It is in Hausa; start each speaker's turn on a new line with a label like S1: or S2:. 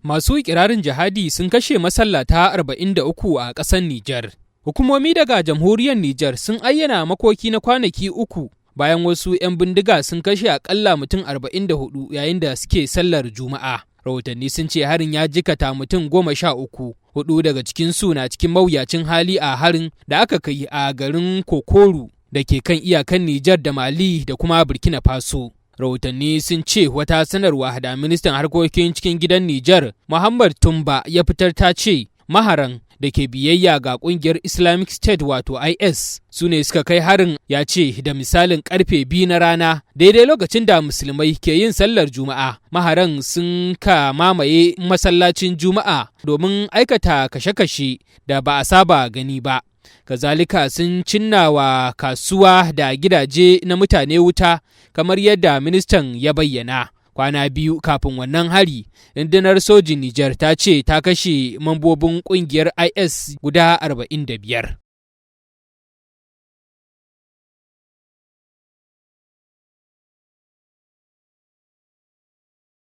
S1: Masu ikirarin jihadi sun kashe masallata 43 a ƙasar Nijar. Hukumomi daga jamhuriyar Nijar sun ayyana makoki na kwanaki 3 bayan wasu 'yan bindiga sun kashe akalla mutum 44 yayin da suke sallar Juma'a. Rahotanni sun ce harin ya jikata mutum 13, 4 daga cikinsu na cikin mawuyacin hali a harin da aka kai a garin Kokoru da ke kan iyakan Nijar da Mali da kuma Burkina Faso. Rahotanni sun ce wata sanarwa da ministan harkokin cikin gidan Nijar, Muhammad Tumba ya fitar ta ce maharan da ke biyayya ga kungiyar Islamic State wato IS su ne suka kai harin, ya ce da misalin karfe 2 na rana daidai lokacin da musulmai ke yin sallar Juma'a. Maharan sun ka mamaye masallacin Juma'a domin aikata kashe-kashe da ba a saba gani ba. Kazalika sun cinna wa kasuwa da gidaje na mutane wuta kamar yadda ministan ya bayyana. Kwana biyu kafin wannan hari, rundunar sojin Nijar ta ce ta kashe mambobin ƙungiyar IS guda 45.